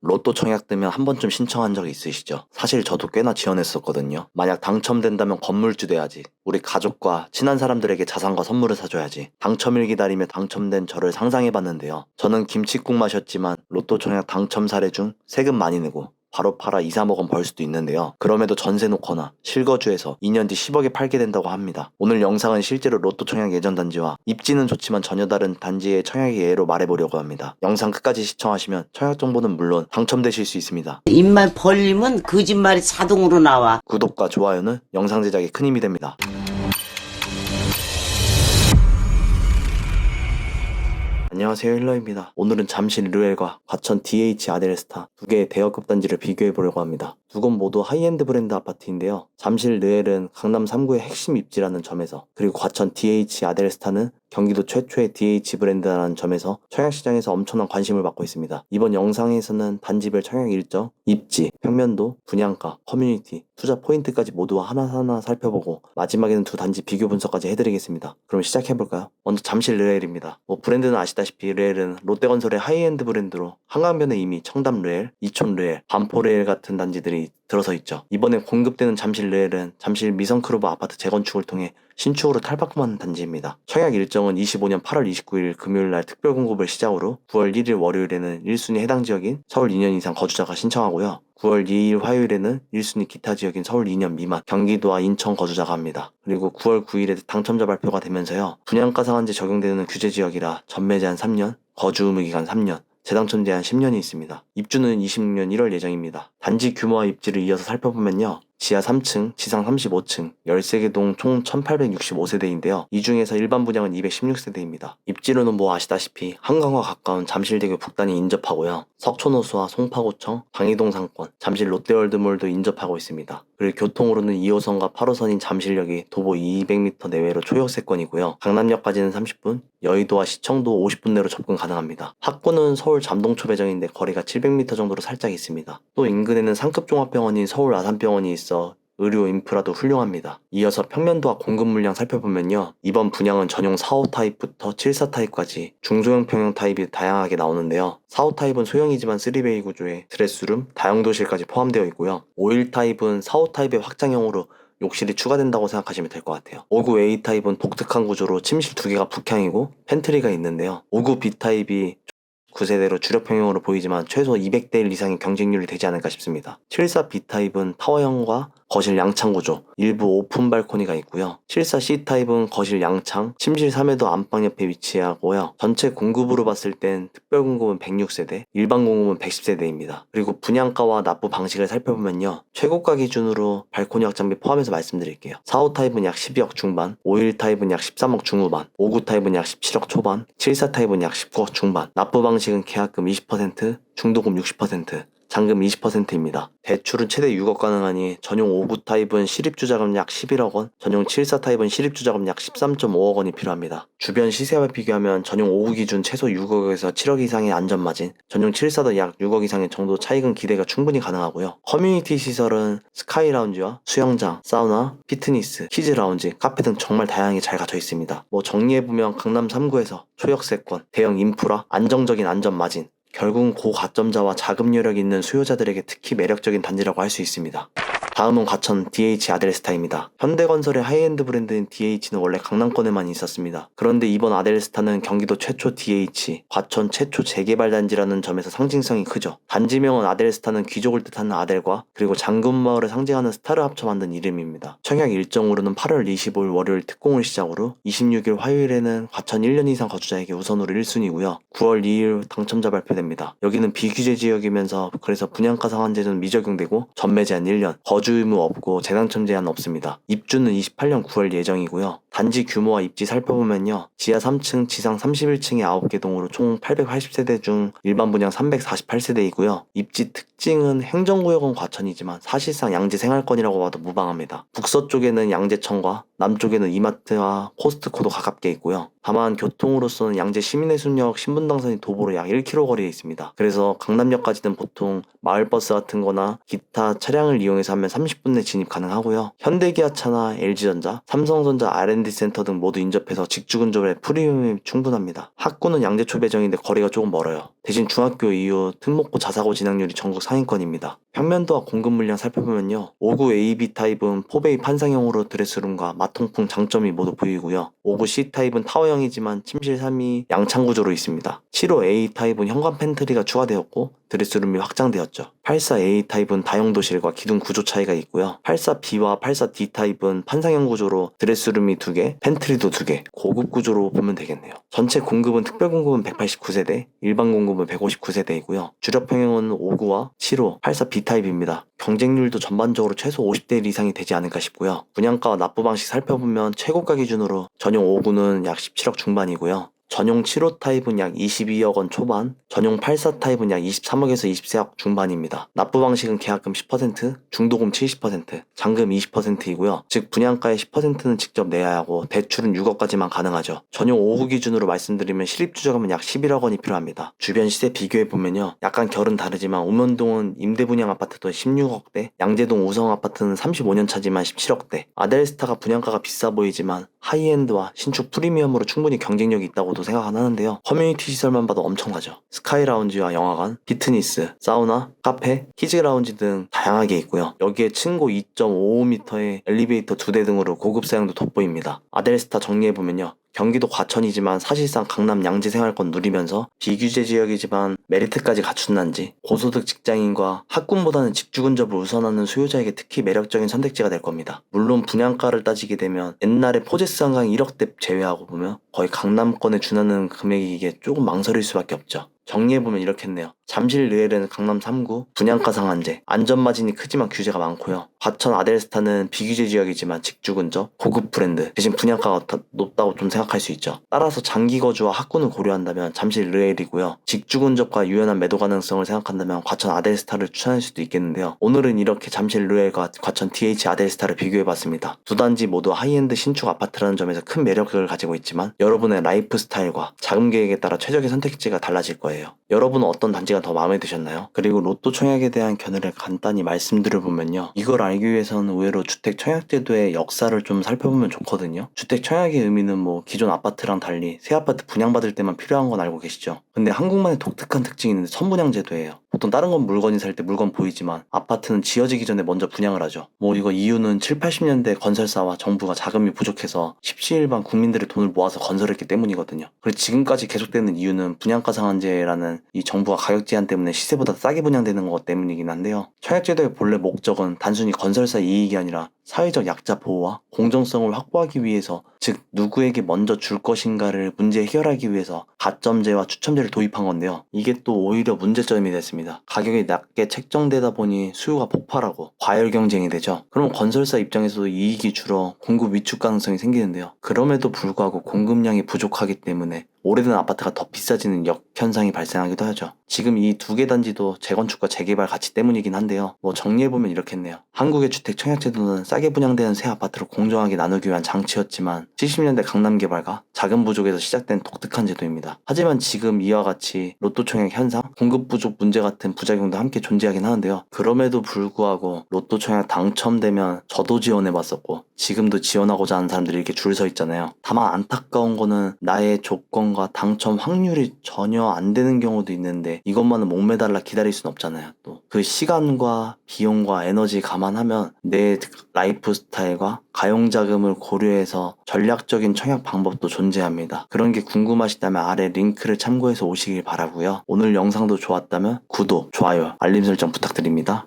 로또 청약 뜨면 한 번쯤 신청한 적이 있으시죠? 사실 저도 꽤나 지원했었거든요. 만약 당첨된다면 건물주 돼야지. 우리 가족과 친한 사람들에게 자산과 선물을 사줘야지. 당첨일 기다리며 당첨된 저를 상상해봤는데요. 저는 김칫국 마셨지만 로또 청약 당첨 사례 중 세금 많이 내고 바로 팔아 2, 3억 원 벌 수도 있는데요. 그럼에도 전세 놓거나 실거주해서 2년 뒤 10억에 팔게 된다고 합니다. 오늘 영상은 실제로 로또 청약 예전 단지와 입지는 좋지만 전혀 다른 단지의 청약의 예로 말해보려고 합니다. 영상 끝까지 시청하시면 청약 정보는 물론 당첨되실 수 있습니다. 입만 벌리면 거짓말이 자동으로 나와. 구독과 좋아요는 영상 제작에 큰 힘이 됩니다. 안녕하세요, 힐러입니다. 오늘은 잠실 르웰과 과천 DH 아델스타 두 개의 대여급 단지를 비교해보려고 합니다. 두 곳 모두 하이엔드 브랜드 아파트인데요. 잠실 르웰은 강남 3구의 핵심 입지라는 점에서, 그리고 과천 DH 아델스타는 경기도 최초의 DH 브랜드라는 점에서 청약시장에서 엄청난 관심을 받고 있습니다. 이번 영상에서는 단지별 청약 일정, 입지, 평면도, 분양가, 커뮤니티, 투자 포인트까지 모두 하나하나 살펴보고 마지막에는 두 단지 비교 분석까지 해드리겠습니다. 그럼 시작해볼까요? 먼저 잠실 르웰입니다. 브랜드는 아시다시피 르웰은 롯데건설의 하이엔드 브랜드로 한강변에 이미 청담 르웰, 이촌 르웰, 반포 르웰 같은 단지들이 들어서 있죠. 이번에 공급되는 잠실 르웰은 잠실 미성크루브 아파트 재건축을 통해 신축으로 탈바꿈하는 단지입니다. 청약 일정은 25년 8월 29일 금요일날 특별 공급을 시작으로 9월 1일 월요일에는 1순위 해당 지역인 서울 2년 이상 거주자가 신청하고요. 9월 2일 화요일에는 1순위 기타 지역인 서울 2년 미만, 경기도와 인천 거주자가 합니다. 그리고 9월 9일에 당첨자 발표가 되면서요. 분양가 상한제 적용되는 규제 지역이라 전매 제한 3년, 거주 의무 기간 3년, 재당첨 제한 10년이 있습니다. 입주는 26년 1월 예정입니다. 단지 규모와 입지를 이어서 살펴보면요. 지하 3층, 지상 35층, 13개 동 총 1865세대인데요. 이 중에서 일반 분양은 216세대입니다. 입지로는 아시다시피 한강과 가까운 잠실대교 북단이 인접하고요. 석촌호수와 송파구청, 방이동 상권, 잠실 롯데월드몰도 인접하고 있습니다. 그리고 교통으로는 2호선과 8호선인 잠실역이 도보 200m 내외로 초역세권이고요. 강남역까지는 30분, 여의도와 시청도 50분 내로 접근 가능합니다. 학구는 서울 잠동초 배정인데 거리가 700m 정도로 살짝 있습니다. 또 인근에는 상급 종합병원인 서울 아산병원이 있어 의료 인프라도 훌륭합니다. 이어서 평면도와 공급 물량 살펴보면요. 이번 분양은 전용 4호 타입부터 7사 타입까지 중소형 평형 타입이 다양하게 나오는데요. 4호 타입은 소형이지만 3베이 구조에 드레스룸, 다용도실까지 포함되어 있고요. 5일 타입은 4호 타입의 확장형으로 욕실이 추가된다고 생각하시면 될 것 같아요. 5구 A 타입은 독특한 구조로 침실 2개가 북향이고 팬트리가 있는데요. 5구 B 타입이 9세대로 주력평형으로 보이지만 최소 200대 1 이상의 경쟁률이 되지 않을까 싶습니다. 74 B타입은 타워형과 거실 양창 구조, 일부 오픈 발코니가 있고요. 74 C타입은 거실 양창, 침실 3회도 안방 옆에 위치하고요. 전체 공급으로 봤을 땐 특별 공급은 106세대, 일반 공급은 110세대입니다. 그리고 분양가와 납부 방식을 살펴보면요. 최고가 기준으로 발코니 확장비 포함해서 말씀드릴게요. 45 타입은 약 12억 중반, 51 타입은 약 13억 중후반, 59 타입은 약 17억 초반, 74 타입은 약 19억 중반. 납부 방식은 계약금 20%, 중도금 60%, 잔금 20%입니다. 대출은 최대 6억 가능하니 전용 5구 타입은 실입주자금 약 11억 원, 전용 74 타입은 실입주자금 약 13.5억 원이 필요합니다. 주변 시세와 비교하면 전용 5구 기준 최소 6억에서 7억 이상의 안전마진, 전용 74도 약 6억 이상의 정도 차익은 기대가 충분히 가능하고요. 커뮤니티 시설은 스카이 라운지와 수영장, 사우나, 피트니스, 키즈 라운지, 카페 등 정말 다양하게 잘 갖춰 있습니다. 강남해보면 강남 3구에서 초역세권, 대형 인프라, 안정적인 안전마진, 결국은 고가점자와 자금 여력 있는 수요자들에게 특히 매력적인 단지라고 할 수 있습니다. 다음은 과천 DH 아델스타입니다. 현대건설의 하이엔드 브랜드인 DH는 원래 강남권에만 있었습니다. 그런데 이번 아델스타는 경기도 최초 DH, 과천 최초 재개발 단지라는 점에서 상징성이 크죠. 단지명은 아델스타는 귀족을 뜻하는 아델과 그리고 장군마을을 상징하는 스타를 합쳐 만든 이름입니다. 청약 일정으로는 8월 25일 월요일 특공을 시작으로 26일 화요일에는 과천 1년 이상 거주자에게 우선으로 1순위고요. 9월 2일 당첨자 발표됩니다. 여기는 비규제 지역이면서 그래서 분양가 상한제는 미적용되고 전매 제한 1년, 거주 의무 없고 재당첨 제한 없습니다. 입주는 28년 9월 예정이고요. 단지 규모와 입지 살펴보면요. 지하 3층, 지상 31층의 9개 동으로 총 880세대 중 일반 분양 348세대이고요. 입지 특징 특징은 행정구역은 과천이지만 사실상 양재 생활권이라고 봐도 무방합니다. 북서쪽에는 양재청과 남쪽에는 이마트와 코스트코도 가깝게 있고요. 다만 교통으로서는 양재 시민회수역 신분당선이 도보로 약 1km 거리에 있습니다. 그래서 강남역까지는 보통 마을버스 같은 거나 기타 차량을 이용해서 하면 30분 내 진입 가능하고요. 현대기아차나 LG전자, 삼성전자 R&D센터 등 모두 인접해서 직주 근접에 프리미엄이 충분합니다. 학구는 양재초 배정인데 거리가 조금 멀어요. 대신 중학교 이후 특목고 자사고 진학률이 전국 상위권입니다. 평면도와 공급 물량 살펴보면요. 59 AB 타입은 포베이 판상형으로 드레스룸과 마통풍 장점이 모두 보이고요. 59 C 타입은 타워형이지만 침실 3이 양창 구조로 있습니다. 75 A 타입은 현관 팬트리가 추가되었고 드레스룸이 확장되었죠. 84 A 타입은 다용도실과 기둥 구조 차이가 있고요. 84 B와 84 D 타입은 판상형 구조로 드레스룸이 2개, 팬트리도 2개, 고급 구조로 보면 되겠네요. 전체 공급은 특별 공급은 189세대, 일반 공급은 159세대이고요. 주력 평형은 59와 75, 84 B 타입입니다. 경쟁률도 전반적으로 최소 50대 1 이상이 되지 않을까 싶고요. 분양가와 납부 방식 살펴보면 최고가 기준으로 전용 59는 약 17억 중반이고요. 전용 75 타입은 약 22억 원 초반, 전용 84 타입은 약 23억에서 24억 중반입니다. 납부 방식은 계약금 10%, 중도금 70%, 잔금 20%이고요. 즉 분양가의 10%는 직접 내야 하고 대출은 6억까지만 가능하죠. 전용 59 기준으로 말씀드리면 실입주자금은 약 11억 원이 필요합니다. 주변 시세 비교해보면요. 약간 결은 다르지만 우면동은 임대분양 아파트도 16억대, 양재동 우성 아파트는 35년 차지만 17억대, 아델스타가 분양가가 비싸 보이지만 하이엔드와 신축 프리미엄으로 충분히 경쟁력이 있다고도 생각은 하는데요. 커뮤니티 시설만 봐도 엄청나죠. 스카이 라운지와 영화관, 피트니스, 사우나, 카페, 키즈 라운지 등 다양하게 있고요. 여기에 층고 2.55m의 엘리베이터 2대 등으로 고급 사양도 돋보입니다. 아델스타 정리해보면요. 경기도 과천이지만 사실상 강남 양재 생활권 누리면서 비규제 지역이지만 메리트까지 갖춘단지 고소득 직장인과 학군보다는 직주 근접을 우선하는 수요자에게 특히 매력적인 선택지가 될 겁니다. 물론 분양가를 따지게 되면 옛날에 포제스 한강 1억대 제외하고 보면 거의 강남권에 준하는 금액이 이게 조금 망설일 수밖에 없죠. 정리해보면 이렇겠네요. 잠실 르엘은 강남 3구, 분양가 상한제, 안전마진이 크지만 규제가 많고요. 과천 아델스타는 비규제 지역이지만 직주 근접, 고급 브랜드, 대신 분양가가 높다고 좀 생각할 수 있죠. 따라서 장기 거주와 학군을 고려한다면 잠실 르엘이고요. 직주 근접과 유연한 매도 가능성을 생각한다면 과천 아델스타를 추천할 수도 있겠는데요. 오늘은 이렇게 잠실 르엘과 과천 DH 아델스타를 비교해봤습니다. 두 단지 모두 하이엔드 신축 아파트라는 점에서 큰 매력을 가지고 있지만 여러분의 라이프 스타일과 자금 계획에 따라 최적의 선택지가 달라질 거예요. 여러분은 어떤 단지가 더 마음에 드셨나요? 그리고 로또 청약에 대한 견해를 간단히 말씀드려보면요. 이걸 알기 위해서는 의외로 주택 청약제도의 역사를 좀 살펴보면 좋거든요. 주택 청약의 의미는 뭐 기존 아파트랑 달리 새 아파트 분양받을 때만 필요한 건 알고 계시죠? 근데 한국만의 독특한 특징이 있는데 선분양 제도예요. 보통 다른 건 물건이 살 때 물건 보이지만 아파트는 지어지기 전에 먼저 분양을 하죠. 뭐 이거 이유는 7, 80년대 건설사와 정부가 자금이 부족해서 십시일반 국민들의 돈을 모아서 건설했기 때문이거든요. 그리고 지금까지 계속되는 이유는 분양가 상한제라는 이 정부가 가격 제한 때문에 시세보다 싸게 분양되는 것 때문이긴 한데요. 청약제도의 본래 목적은 단순히 건설사 이익이 아니라 사회적 약자 보호와 공정성을 확보하기 위해서, 즉 누구에게 먼저 줄 것인가를 문제 해결하기 위해서 가점제와 추첨제를 도입한 건데요. 이게 또 오히려 문제점이 됐습니다. 가격이 낮게 책정되다 보니 수요가 폭발하고 과열 경쟁이 되죠. 그럼 건설사 입장에서도 이익이 줄어 공급 위축 가능성이 생기는데요. 그럼에도 불구하고 공급량이 부족하기 때문에 오래된 아파트가 더 비싸지는 역현상이 발생하기도 하죠. 지금 이 두 개 단지도 재건축과 재개발 가치 때문이긴 한데요. 뭐 정리해보면 이렇겠네요. 한국의 주택 청약제도는 싸게 분양되는 새 아파트를 공정하게 나누기 위한 장치였지만 70년대 강남 개발과 자금 부족에서 시작된 독특한 제도입니다. 하지만 지금 이와 같이 로또 청약 현상, 공급 부족 문제 같은 부작용도 함께 존재하긴 하는데요. 그럼에도 불구하고 로또 청약 당첨되면 저도 지원해봤었고 지금도 지원하고자 하는 사람들이 이렇게 줄 서 있잖아요. 다만 안타까운 거는 나의 조건과 당첨 확률이 전혀 안 되는 경우도 있는데 이것만은 목매달라 기다릴 순 없잖아요. 또 그 시간과 비용과 에너지 감안하면 내 라이프 스타일과 가용자금을 고려해서 전략적인 청약 방법도 존재합니다. 그런 게 궁금하시다면 아래 링크를 참고해서 오시길 바라고요. 오늘 영상도 좋았다면 구독, 좋아요, 알림 설정 부탁드립니다.